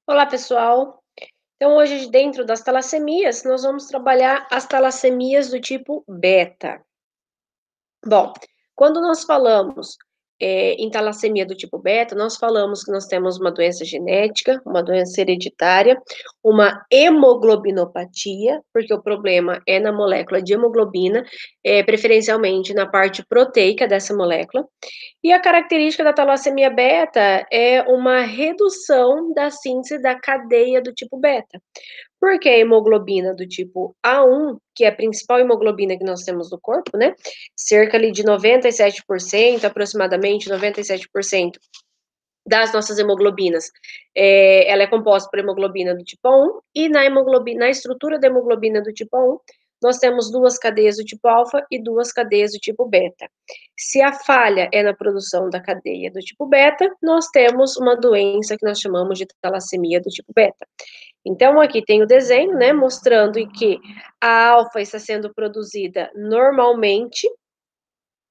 Olá, pessoal. Então, hoje, dentro das talassemias, nós vamos trabalhar as talassemias do tipo beta. Bom, quando nós falamos, em talassemia do tipo beta, nós falamos que nós temos uma doença genética, uma doença hereditária, uma hemoglobinopatia, porque o problema é na molécula de hemoglobina, preferencialmente na parte proteica dessa molécula. E a característica da talassemia beta é uma redução da síntese da cadeia do tipo beta. Porque a hemoglobina do tipo A1, que é a principal hemoglobina que nós temos no corpo, né? Cerca ali de 97%, aproximadamente 97% das nossas hemoglobinas, ela é composta por hemoglobina do tipo A1, e na estrutura da hemoglobina do tipo A1, nós temos duas cadeias do tipo alfa e duas cadeias do tipo beta. Se a falha é na produção da cadeia do tipo beta, nós temos uma doença que nós chamamos de talassemia do tipo beta. Então, aqui tem o desenho, né, mostrando que a alfa está sendo produzida normalmente,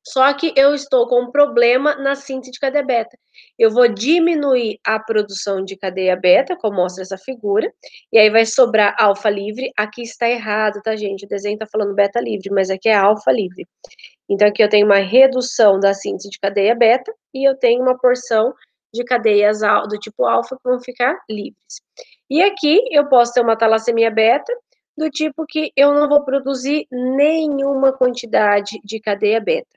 só que eu estou com um problema na síntese de cadeia beta. Eu vou diminuir a produção de cadeia beta, como mostra essa figura, e aí vai sobrar alfa livre. Aqui está errado, tá, gente? O desenho está falando beta livre, mas aqui é alfa livre. Então, aqui eu tenho uma redução da síntese de cadeia beta e eu tenho uma porção de cadeias do tipo alfa que vão ficar livres. E aqui eu posso ter uma talassemia beta do tipo que eu não vou produzir nenhuma quantidade de cadeia beta.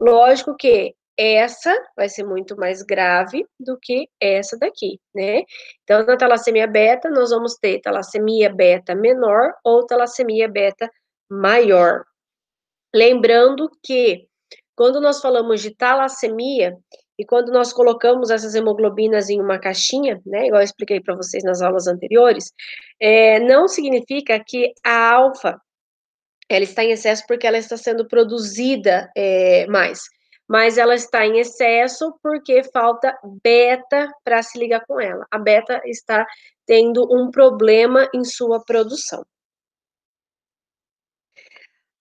Lógico que essa vai ser muito mais grave do que essa daqui, né? Então, na talassemia beta, nós vamos ter talassemia beta menor ou talassemia beta maior. Lembrando que, quando nós falamos de talassemia, e quando nós colocamos essas hemoglobinas em uma caixinha, né, igual eu expliquei para vocês nas aulas anteriores, não significa que a alfa ela está em excesso porque ela está sendo produzida mais, mas ela está em excesso porque falta beta para se ligar com ela. A beta está tendo um problema em sua produção.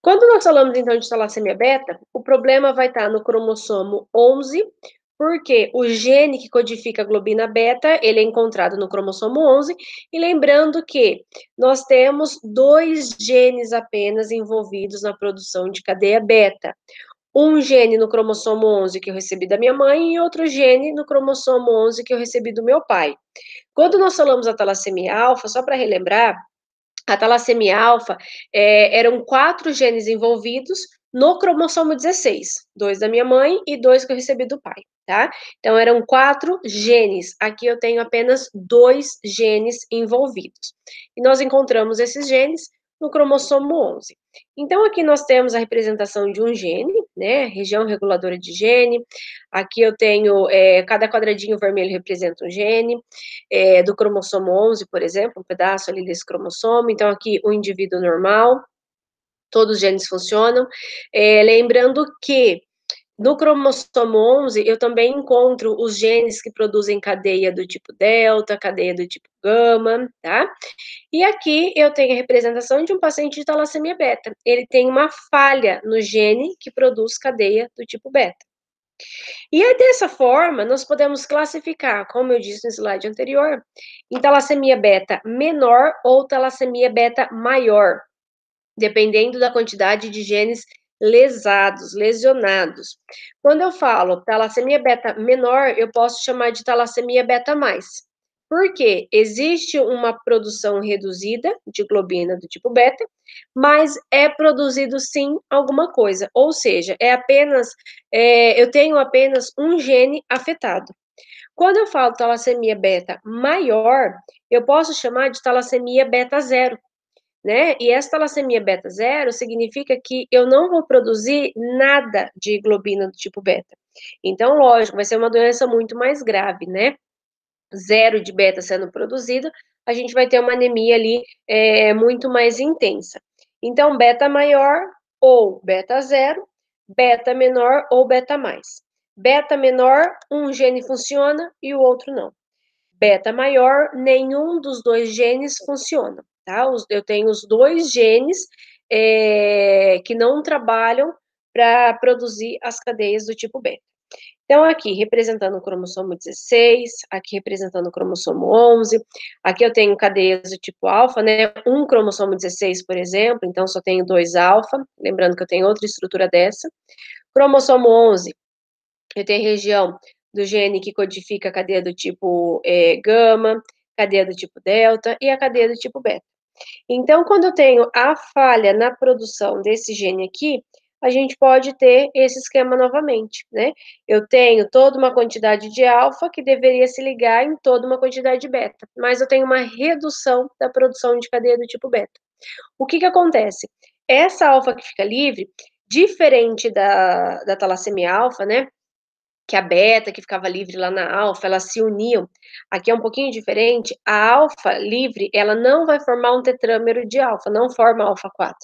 Quando nós falamos então de talassemia beta, o problema vai estar no cromossomo 11, porque o gene que codifica a globina beta, ele é encontrado no cromossomo 11, e lembrando que nós temos dois genes apenas envolvidos na produção de cadeia beta. Um gene no cromossomo 11 que eu recebi da minha mãe e outro gene no cromossomo 11 que eu recebi do meu pai. Quando nós falamos da talassemia alfa, só para relembrar, a talassemia alfa, eram 4 genes envolvidos no cromossomo 16, 2 da minha mãe e 2 que eu recebi do pai, tá? Então eram 4 genes, aqui eu tenho apenas 2 genes envolvidos. E nós encontramos esses genes no cromossomo 11. Então aqui nós temos a representação de um gene, né, região reguladora de gene, aqui eu tenho, cada quadradinho vermelho representa um gene, do cromossomo 11, por exemplo, um pedaço ali desse cromossomo. Então, aqui o indivíduo normal, todos os genes funcionam. Lembrando que no cromossomo 11, eu também encontro os genes que produzem cadeia do tipo delta, cadeia do tipo gama, tá? E aqui eu tenho a representação de um paciente de talassemia beta. Ele tem uma falha no gene que produz cadeia do tipo beta. E aí, dessa forma, nós podemos classificar, como eu disse no slide anterior, em talassemia beta menor ou talassemia beta maior, dependendo da quantidade de genes lesados, lesionados. Quando eu falo talassemia beta menor, eu posso chamar de talassemia beta mais. Porque existe uma produção reduzida de globina do tipo beta, mas é produzido sim alguma coisa, ou seja, eu tenho apenas um gene afetado. Quando eu falo talassemia beta maior, eu posso chamar de talassemia beta zero, né? E essa talassemia beta zero significa que eu não vou produzir nada de globina do tipo beta. Então, lógico, vai ser uma doença muito mais grave, né? Zero de beta sendo produzido, a gente vai ter uma anemia ali muito mais intensa. Então, beta maior ou beta zero, beta menor ou beta mais. Beta menor, um gene funciona e o outro não. Beta maior, nenhum dos dois genes funciona, tá? Eu tenho os dois genes que não trabalham para produzir as cadeias do tipo beta. Então, aqui representando o cromossomo 16, aqui representando o cromossomo 11, aqui eu tenho cadeias do tipo alfa, né? Um cromossomo 16, por exemplo, então só tenho 2 alfa, lembrando que eu tenho outra estrutura dessa. Cromossomo 11, eu tenho a região do gene que codifica a cadeia do tipo gama, cadeia do tipo delta e a cadeia do tipo beta. Então, quando eu tenho a falha na produção desse gene aqui, a gente pode ter esse esquema novamente, né? Eu tenho toda uma quantidade de alfa que deveria se ligar em toda uma quantidade de beta, mas eu tenho uma redução da produção de cadeia do tipo beta. O que que acontece? Essa alfa que fica livre, diferente da talassemia alfa, né? Que a beta, que ficava livre lá na alfa, elas se uniam. Aqui é um pouquinho diferente. A alfa livre, ela não vai formar um tetrâmero de alfa, não forma alfa 4.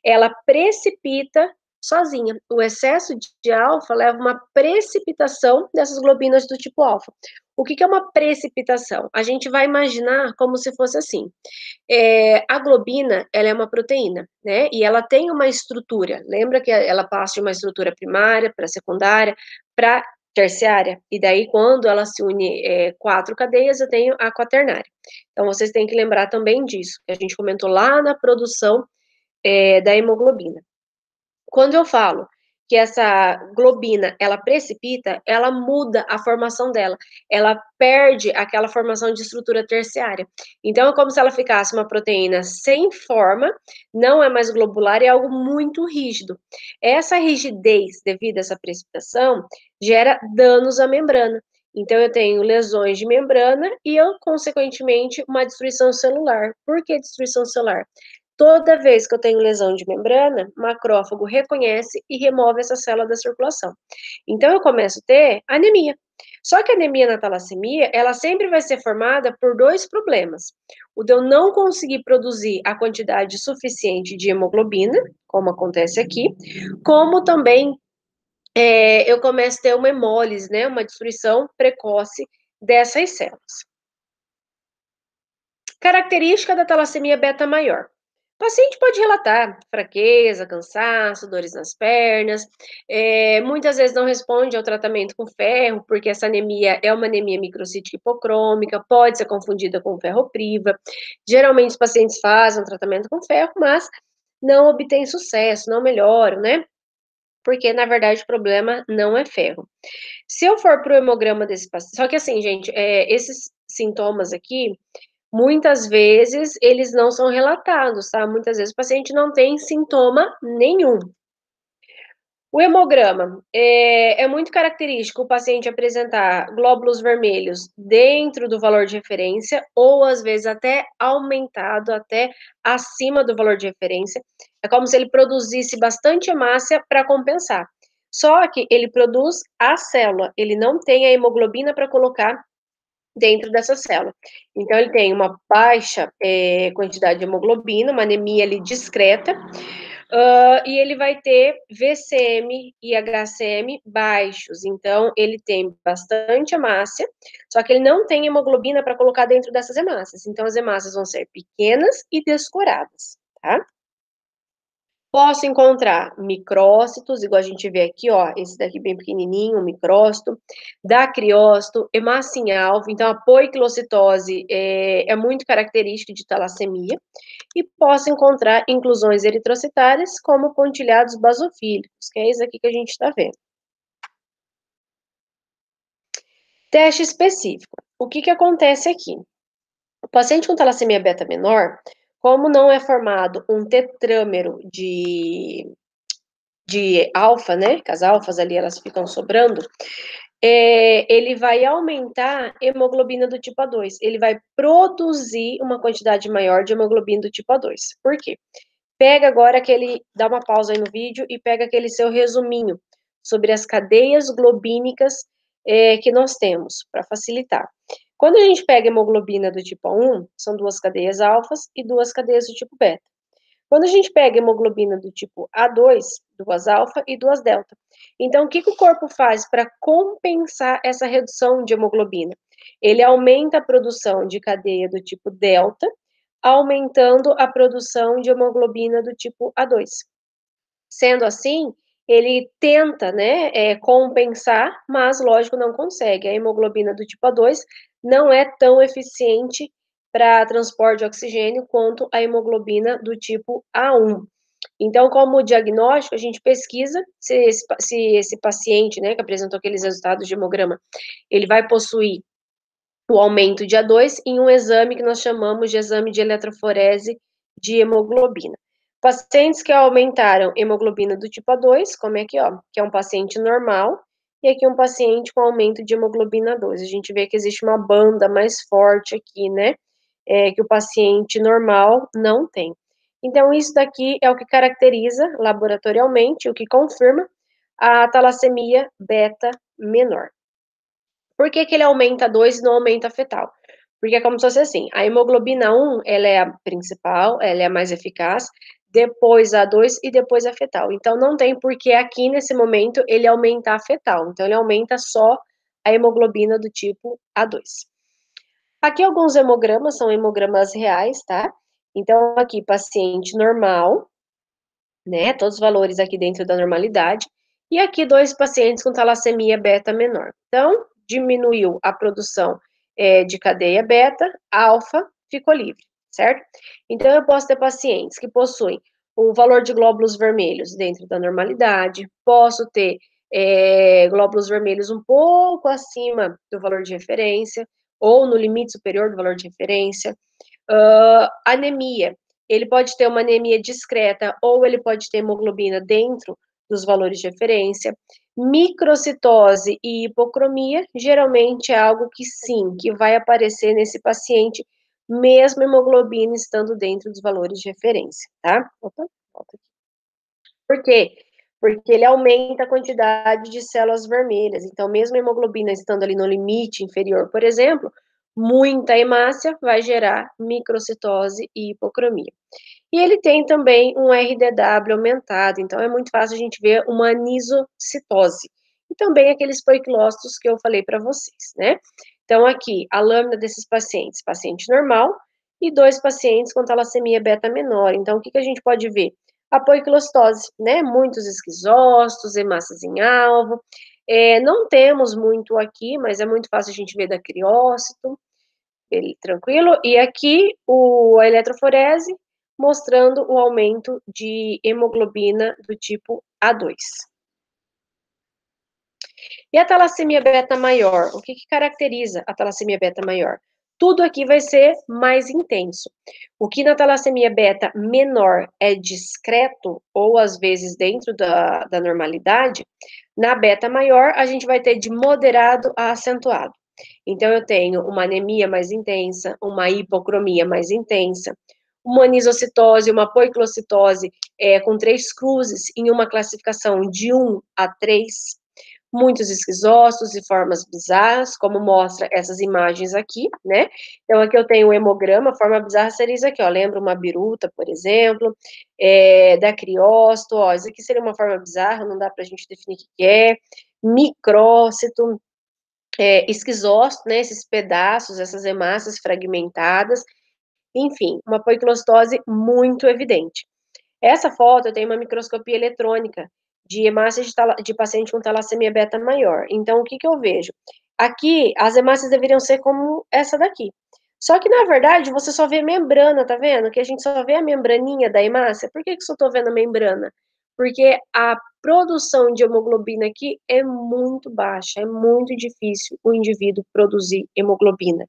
Ela precipita sozinha. O excesso de alfa leva uma precipitação dessas globinas do tipo alfa. O que é uma precipitação? A gente vai imaginar como se fosse assim. A globina, ela é uma proteína, né? E ela tem uma estrutura. Lembra que ela passa de uma estrutura primária para secundária, para terciária? E daí, quando ela se une 4 cadeias, eu tenho a quaternária. Então, vocês têm que lembrar também disso, que a gente comentou lá na produção da hemoglobina. Quando eu falo que essa globina, ela precipita, ela muda a formação dela, ela perde aquela formação de estrutura terciária. Então, é como se ela ficasse uma proteína sem forma, não é mais globular, é algo muito rígido. Essa rigidez, devido a essa precipitação, gera danos à membrana. Então, eu tenho lesões de membrana e, eu, consequentemente, uma destruição celular. Por que destruição celular? Toda vez que eu tenho lesão de membrana, o macrófago reconhece e remove essa célula da circulação. Então, eu começo a ter anemia. Só que a anemia na talassemia, ela sempre vai ser formada por 2 problemas. O de eu não conseguir produzir a quantidade suficiente de hemoglobina, como acontece aqui, como também eu começo a ter uma hemólise, né, uma destruição precoce dessas células. Característica da talassemia beta maior. O paciente pode relatar fraqueza, cansaço, dores nas pernas, muitas vezes não responde ao tratamento com ferro, porque essa anemia é uma anemia microcítica hipocrômica, pode ser confundida com ferropriva. Geralmente os pacientes fazem um tratamento com ferro, mas não obtêm sucesso, não melhoram, né? Porque, na verdade, o problema não é ferro. Se eu for para o hemograma desse paciente. Só que assim, gente, esses sintomas aqui, muitas vezes eles não são relatados, tá? Muitas vezes o paciente não tem sintoma nenhum. O hemograma é muito característico o paciente apresentar glóbulos vermelhos dentro do valor de referência ou às vezes até aumentado, até acima do valor de referência. É como se ele produzisse bastante hemácia para compensar. Só que ele produz a célula, ele não tem a hemoglobina para colocar dentro dessa célula. Então, ele tem uma baixa quantidade de hemoglobina, uma anemia ali discreta, e ele vai ter VCM e HCM baixos. Então, ele tem bastante hemácia, só que ele não tem hemoglobina para colocar dentro dessas hemácias. Então, as hemácias vão ser pequenas e descuradas, tá? Posso encontrar micrócitos, igual a gente vê aqui, ó, esse daqui bem pequenininho, um micrócito, dacriócito, hemácia em alvo, então a poiquilocitose é muito característica de talassemia, e posso encontrar inclusões eritrocitárias como pontilhados basofílicos, que é isso aqui que a gente está vendo. Teste específico. O que que acontece aqui? O paciente com talassemia beta menor, como não é formado um tetrâmero de alfa, né, que as alfas ali elas ficam sobrando, ele vai aumentar hemoglobina do tipo A2, ele vai produzir uma quantidade maior de hemoglobina do tipo A2. Por quê? Pega agora aquele, dá uma pausa aí no vídeo e pega aquele seu resuminho sobre as cadeias globínicas que nós temos, para facilitar. Quando a gente pega hemoglobina do tipo A1, são 2 cadeias alfas e 2 cadeias do tipo beta. Quando a gente pega hemoglobina do tipo A2, 2 alfa e 2 delta. Então, o que que o corpo faz para compensar essa redução de hemoglobina? Ele aumenta a produção de cadeia do tipo delta, aumentando a produção de hemoglobina do tipo A2. Sendo assim, ele tenta, né, compensar, mas lógico não consegue. A hemoglobina do tipo A2 não é tão eficiente para transporte de oxigênio quanto a hemoglobina do tipo A1. Então, como diagnóstico, a gente pesquisa se esse paciente, né, que apresentou aqueles resultados de hemograma, ele vai possuir o aumento de A2 em um exame que nós chamamos de exame de eletroforese de hemoglobina. Pacientes que aumentaram hemoglobina do tipo A2, como é aqui, ó, que é um paciente normal, e aqui um paciente com aumento de hemoglobina 2. A gente vê que existe uma banda mais forte aqui, né, que o paciente normal não tem. Então, isso daqui é o que caracteriza laboratorialmente, o que confirma a talassemia beta menor. Por que que ele aumenta 2 e não aumenta a fetal? Porque é como se fosse assim, a hemoglobina 1, ela é a principal, ela é a mais eficaz, depois a 2 e depois a fetal. Então não tem por que aqui nesse momento ele aumentar a fetal, então ele aumenta só a hemoglobina do tipo A2. Aqui alguns hemogramas, são hemogramas reais, tá? Então aqui paciente normal, né, todos os valores aqui dentro da normalidade, e aqui 2 pacientes com talassemia beta menor. Então, diminuiu a produção, de cadeia beta, alfa ficou livre, certo? Então eu posso ter pacientes que possuem o valor de glóbulos vermelhos dentro da normalidade, posso ter, glóbulos vermelhos um pouco acima do valor de referência, ou no limite superior do valor de referência, anemia. Ele pode ter uma anemia discreta ou ele pode ter hemoglobina dentro dos valores de referência. Microcitose e hipocromia geralmente é algo que sim, que vai aparecer nesse paciente, mesmo hemoglobina estando dentro dos valores de referência, tá? Opa, volta aqui. Por quê? Porque ele aumenta a quantidade de células vermelhas. Então, mesmo a hemoglobina estando ali no limite inferior, por exemplo, muita hemácia vai gerar microcitose e hipocromia. E ele tem também um RDW aumentado, então é muito fácil a gente ver uma anisocitose. E também aqueles poiquilócitos que eu falei para vocês, né? Então, aqui, a lâmina desses pacientes, paciente normal e 2 pacientes com talassemia beta menor. Então, o que que a gente pode ver? A poiquilostose, né? Muitos esquizócitos, hemácias em alvo. Não temos muito aqui, mas é muito fácil a gente ver da criócito, ele tranquilo. E aqui a eletroforese mostrando o aumento de hemoglobina do tipo A2. E a talassemia beta maior? O que que caracteriza a talassemia beta maior? Tudo aqui vai ser mais intenso. O que na talassemia beta menor é discreto, ou às vezes dentro da normalidade, na beta maior a gente vai ter de moderado a acentuado. Então, eu tenho uma anemia mais intensa, uma hipocromia mais intensa, uma anisocitose, uma poiquilocitose com 3 cruzes em uma classificação de 1 a 3, muitos esquizócitos e formas bizarras, como mostra essas imagens aqui, né? Então, aqui eu tenho o hemograma, forma bizarra seria isso aqui, ó, lembra uma biruta, por exemplo, da criócito, ó, isso aqui seria uma forma bizarra, não dá pra gente definir o que é, micrócito, esquizócito, né, esses pedaços, essas hemácias fragmentadas, enfim, uma poiquilostose muito evidente. Essa foto eu tenho uma microscopia eletrônica de hemácias de paciente com talassemia beta maior. Então, o que que eu vejo? Aqui, as hemácias deveriam ser como essa daqui. Só que, na verdade, você só vê membrana, tá vendo? Que a gente só vê a membraninha da hemácia. Por que que eu só tô vendo a membrana? Porque a produção de hemoglobina aqui é muito baixa, é muito difícil o indivíduo produzir hemoglobina.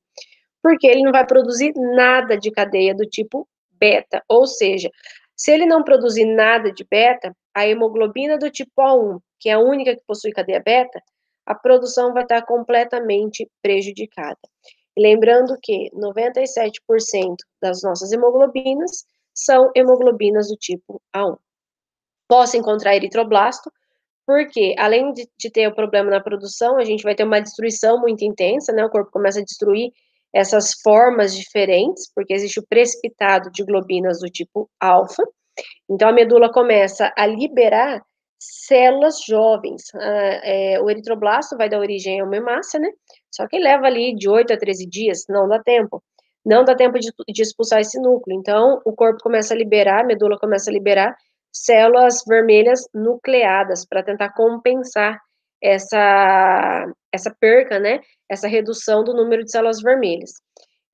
Porque ele não vai produzir nada de cadeia do tipo beta, ou seja, se ele não produzir nada de beta, a hemoglobina do tipo A1, que é a única que possui cadeia beta, a produção vai estar completamente prejudicada. E lembrando que 97% das nossas hemoglobinas são hemoglobinas do tipo A1. Posso encontrar eritroblasto, porque além de ter o problema na produção, a gente vai ter uma destruição muito intensa, né? O corpo começa a destruir essas formas diferentes, porque existe o precipitado de globinas do tipo alfa. Então, a medula começa a liberar células jovens. O eritroblasto vai dar origem a uma hemácia, né? Só que leva ali de 8 a 13 dias, não dá tempo. Não dá tempo de expulsar esse núcleo. Então, o corpo começa a liberar, a medula começa a liberar células vermelhas nucleadas para tentar compensar essa perca, né? Essa redução do número de células vermelhas.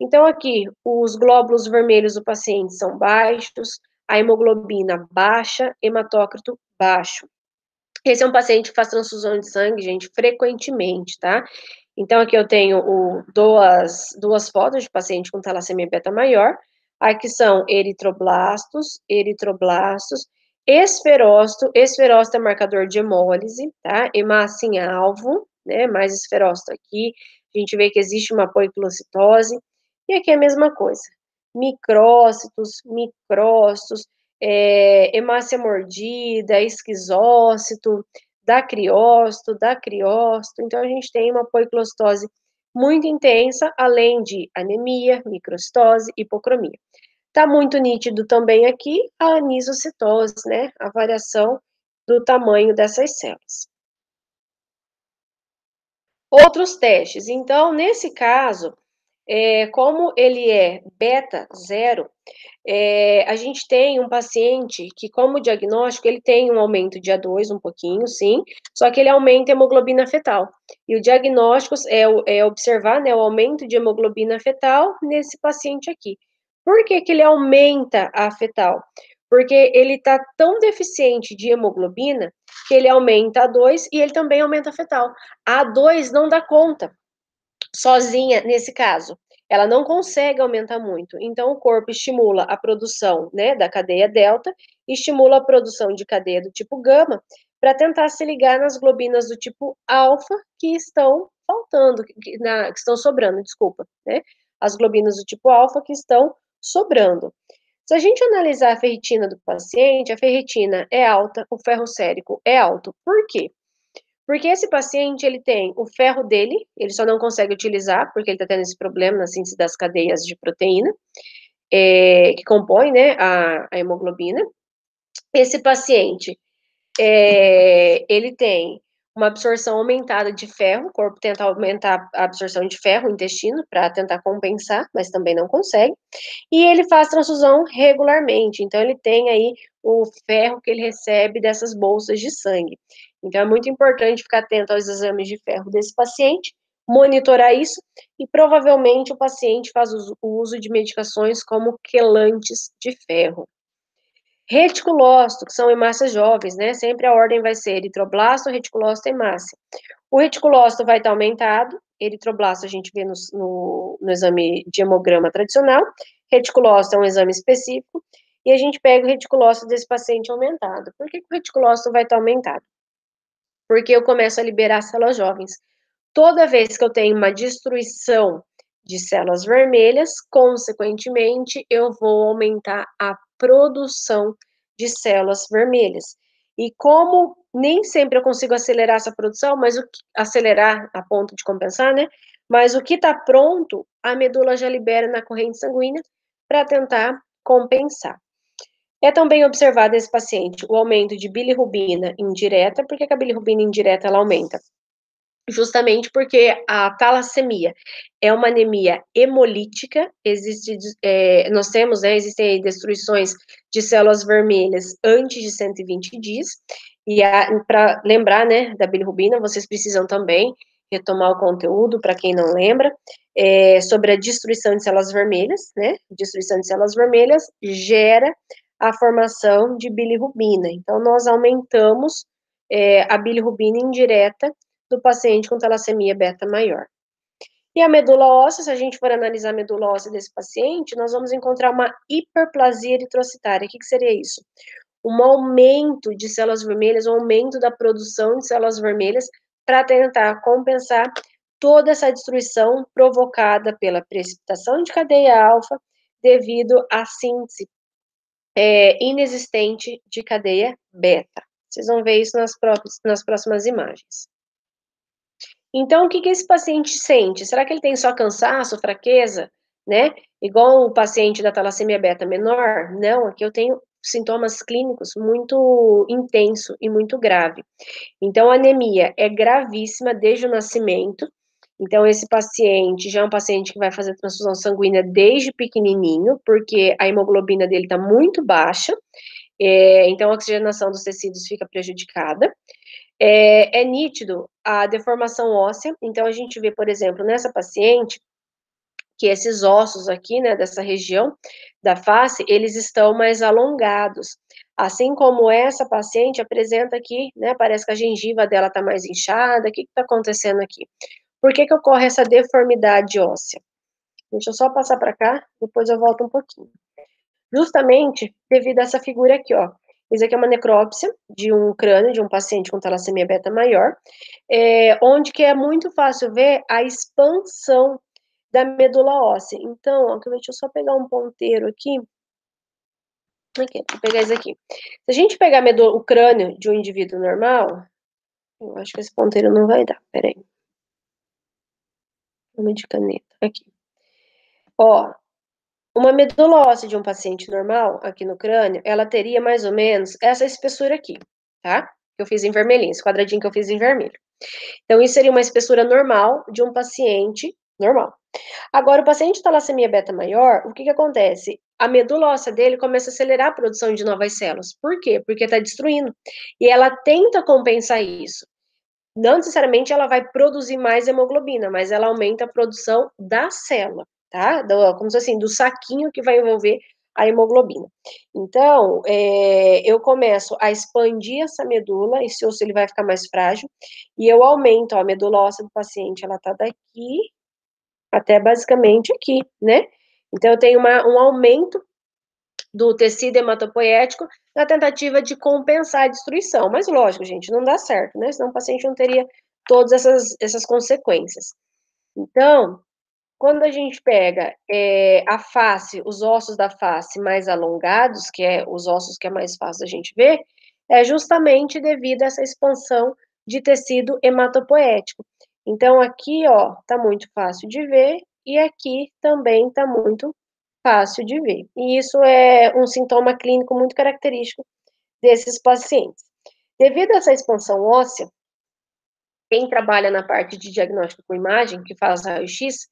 Então, aqui, os glóbulos vermelhos do paciente são baixos, a hemoglobina baixa, hematócrito baixo. Esse é um paciente que faz transfusão de sangue, gente, frequentemente, tá? Então, aqui eu tenho duas fotos de paciente com talassemia beta maior. Aqui são eritroblastos, esferócito é marcador de hemólise, tá? Hemácia em alvo, né? Mais esferócito aqui. A gente vê que existe uma poiquilocitose. E aqui é a mesma coisa. Micrócitos, hemácia mordida, esquizócito, dacriócito. Então, a gente tem uma poiquilocitose muito intensa, além de anemia, microcitose, hipocromia. Tá muito nítido também aqui a anisocitose, né? A variação do tamanho dessas células. Outros testes. Então, nesse caso, como ele é beta 0, a gente tem um paciente que, como diagnóstico, ele tem um aumento de A2 um pouquinho, sim, só que ele aumenta a hemoglobina fetal. E o diagnóstico é observar, né, o aumento de hemoglobina fetal nesse paciente aqui. Por que que ele aumenta a fetal? Porque ele está tão deficiente de hemoglobina que ele aumenta A2 e ele também aumenta a fetal. A A2 não dá conta sozinha nesse caso. Ela não consegue aumentar muito. Então, o corpo estimula a produção, né, da cadeia delta, estimula a produção de cadeia do tipo gama, para tentar se ligar nas globinas do tipo alfa que estão faltando, que estão sobrando, desculpa, né? As globinas do tipo alfa que estão sobrando. Se a gente analisar a ferritina do paciente, a ferritina é alta, o ferro sérico é alto. Por quê? Porque esse paciente, ele tem o ferro dele, ele só não consegue utilizar, porque ele está tendo esse problema na síntese das cadeias de proteína, que compõem, né, a hemoglobina. Esse paciente, ele tem uma absorção aumentada de ferro, o corpo tenta aumentar a absorção de ferro no intestino para tentar compensar, mas também não consegue. E ele faz transfusão regularmente, então ele tem aí o ferro que ele recebe dessas bolsas de sangue. Então é muito importante ficar atento aos exames de ferro desse paciente, monitorar isso, e provavelmente o paciente faz o uso de medicações como quelantes de ferro. Reticulócito, que são hemácias jovens, né? Sempre a ordem vai ser eritroblasto, reticulócito, hemácia. O reticulócito vai estar aumentado, eritroblasto a gente vê no exame de hemograma tradicional, reticulócito é um exame específico, e a gente pega o reticulócito desse paciente aumentado. Por que o reticulócito vai estar aumentado? Porque eu começo a liberar células jovens. Toda vez que eu tenho uma destruição de células vermelhas, consequentemente, eu vou aumentar a produção de células vermelhas. E como nem sempre eu consigo acelerar essa produção, mas acelerar a ponto de compensar, né? Mas o que está pronto, a medula já libera na corrente sanguínea para tentar compensar. É também observado nesse paciente o aumento de bilirrubina indireta. Por que a bilirrubina indireta ela aumenta? Justamente porque a talassemia é uma anemia hemolítica, nós temos, né, existem destruições de células vermelhas antes de 120 dias, e para lembrar, né, da bilirrubina, vocês precisam também retomar o conteúdo, para quem não lembra, sobre a destruição de células vermelhas, né, destruição de células vermelhas gera a formação de bilirrubina, então nós aumentamos a bilirrubina indireta do paciente com talassemia beta maior. E a medula óssea, se a gente for analisar a medula óssea desse paciente, nós vamos encontrar uma hiperplasia eritrocitária. O que seria isso? Um aumento de células vermelhas, um aumento da produção de células vermelhas para tentar compensar toda essa destruição provocada pela precipitação de cadeia alfa devido à síntese inexistente de cadeia beta. Vocês vão ver isso nas próximas imagens. Então, o que esse paciente sente? Será que ele tem só cansaço, fraqueza, né? Igual o paciente da talassemia beta menor? Não, aqui eu tenho sintomas clínicos muito intenso e muito grave. Então, a anemia é gravíssima desde o nascimento. Então, esse paciente já é um paciente que vai fazer transfusão sanguínea desde pequenininho, porque a hemoglobina dele está muito baixa. Então a oxigenação dos tecidos fica prejudicada. É nítido a deformação óssea, então a gente vê, por exemplo, nessa paciente, que esses ossos aqui, né, dessa região da face, eles estão mais alongados. Assim como essa paciente apresenta aqui, né, parece que a gengiva dela está mais inchada. O que está acontecendo aqui? Por que que ocorre essa deformidade óssea? Deixa eu só passar para cá, depois eu volto um pouquinho. Justamente devido a essa figura aqui, ó. Isso aqui é uma necrópsia de um crânio de um paciente com talassemia beta maior, onde que é muito fácil ver a expansão da medula óssea. Então, ó, deixa eu só pegar um ponteiro aqui. Aqui, vou pegar esse aqui. Se a gente pegar o crânio de um indivíduo normal, eu acho que esse ponteiro não vai dar, peraí. Uma de caneta, aqui. Ó, uma medula óssea de um paciente normal, aqui no crânio, ela teria mais ou menos essa espessura aqui, tá? Que eu fiz em vermelhinho, esse quadradinho que eu fiz em vermelho. Então, isso seria uma espessura normal de um paciente normal. Agora, o paciente de talassemia beta maior, o que que acontece? A medula óssea dele começa a acelerar a produção de novas células. Por quê? Porque está destruindo. E ela tenta compensar isso. Não necessariamente ela vai produzir mais hemoglobina, mas ela aumenta a produção da célula, tá? Como se assim, do saquinho que vai envolver a hemoglobina. Então, eu começo a expandir essa medula, esse osso ele vai ficar mais frágil, e eu aumento, ó, a medula óssea do paciente, ela tá daqui até basicamente aqui, né? Então, eu tenho um aumento do tecido hematopoético na tentativa de compensar a destruição. Mas, lógico, gente, não dá certo, né? Senão o paciente não teria todas essas consequências. Então, quando a gente pega a face, os ossos da face mais alongados, que é os ossos que é mais fácil a gente ver, é justamente devido a essa expansão de tecido hematopoético. Então, aqui, ó, tá muito fácil de ver, e aqui também tá muito fácil de ver. E isso é um sintoma clínico muito característico desses pacientes. Devido a essa expansão óssea, quem trabalha na parte de diagnóstico com imagem, que faz raio-x,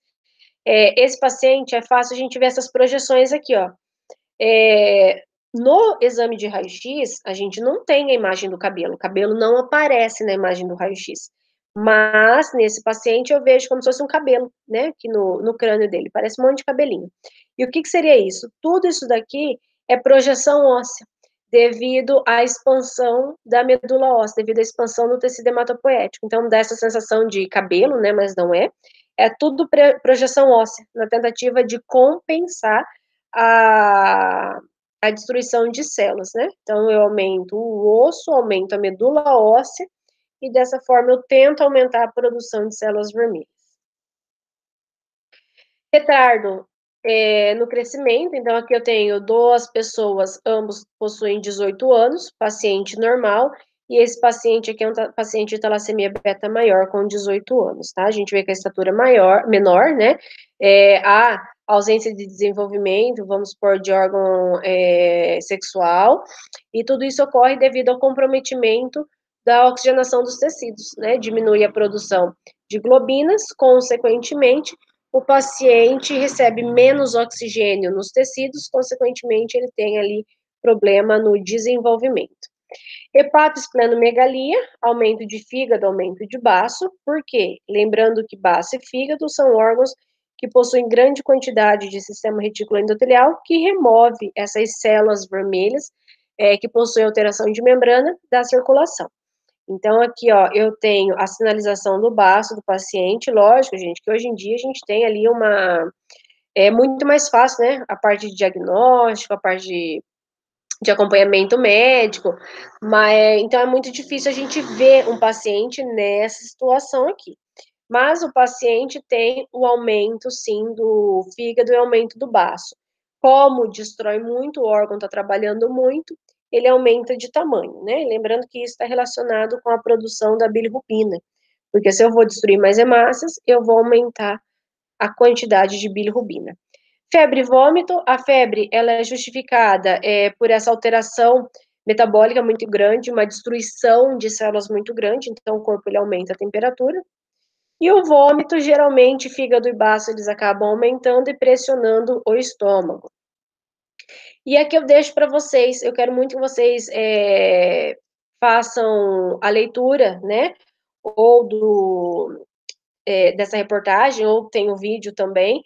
esse paciente é fácil a gente ver essas projeções aqui, ó. No exame de raio-x, a gente não tem a imagem do cabelo. O cabelo não aparece na imagem do raio-x. Mas, nesse paciente, eu vejo como se fosse um cabelo, né? Aqui no crânio dele. Parece um monte de cabelinho. E o que que seria isso? Tudo isso daqui é projeção óssea, devido à expansão da medula óssea, devido à expansão do tecido hematopoético. Então, dá essa sensação de cabelo, né? Mas não é. É tudo projeção óssea, na tentativa de compensar a, a destruição de células, né? Então, eu aumento o osso, aumento a medula óssea, e dessa forma eu tento aumentar a produção de células vermelhas. Retardo no crescimento, então aqui eu tenho duas pessoas, ambos possuem 18 anos, paciente normal, e esse paciente aqui é um paciente de talassemia beta maior com 18 anos, tá? A gente vê que a estatura menor, né? A ausência de desenvolvimento, vamos supor, de órgão sexual, e tudo isso ocorre devido ao comprometimento da oxigenação dos tecidos, né? Diminui a produção de globinas, consequentemente, o paciente recebe menos oxigênio nos tecidos, consequentemente, ele tem ali problema no desenvolvimento. Hepatosplenomegalia, aumento de fígado, aumento de baço, por quê? Lembrando que baço e fígado são órgãos que possuem grande quantidade de sistema retículo endotelial, que remove essas células vermelhas, que possuem alteração de membrana da circulação. Então, aqui, ó, eu tenho a sinalização do baço do paciente, lógico, gente, que hoje em dia a gente tem ali é muito mais fácil, né, a parte de diagnóstico, a parte de acompanhamento médico, mas, então é muito difícil a gente ver um paciente nessa situação aqui. Mas o paciente tem o aumento, sim, do fígado e aumento do baço. Como destrói muito, o órgão está trabalhando muito, ele aumenta de tamanho, né? Lembrando que isso está relacionado com a produção da bilirrubina, porque se eu vou destruir mais hemácias, eu vou aumentar a quantidade de bilirrubina. Febre e vômito, a febre, ela é justificada por essa alteração metabólica muito grande, uma destruição de células muito grande, então o corpo ele aumenta a temperatura. E o vômito, geralmente, fígado e baço, eles acabam aumentando e pressionando o estômago. E aqui eu deixo para vocês, eu quero muito que vocês façam a leitura, né? Ou dessa reportagem, ou tem o vídeo também.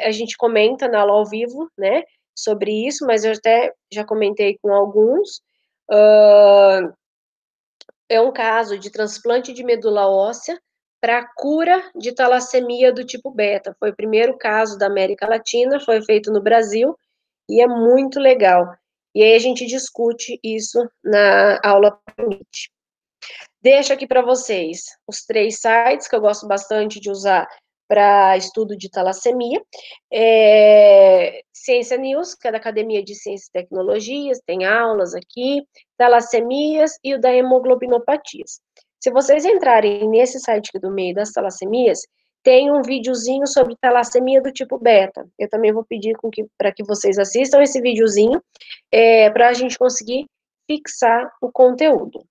A gente comenta na aula ao vivo, né? Sobre isso, mas eu até já comentei com alguns. É um caso de transplante de medula óssea para cura de talassemia do tipo beta. Foi o primeiro caso da América Latina, foi feito no Brasil e é muito legal. E aí a gente discute isso na aula Meet. Deixo aqui para vocês os 3 sites que eu gosto bastante de usar para estudo de talassemia. Ciência News, que é da Academia de Ciências e Tecnologias, tem aulas aqui, talassemias e o da hemoglobinopatias. Se vocês entrarem nesse site aqui do meio das talassemias, tem um videozinho sobre talassemia do tipo beta. Eu também vou pedir para que vocês assistam esse videozinho, para a gente conseguir fixar o conteúdo.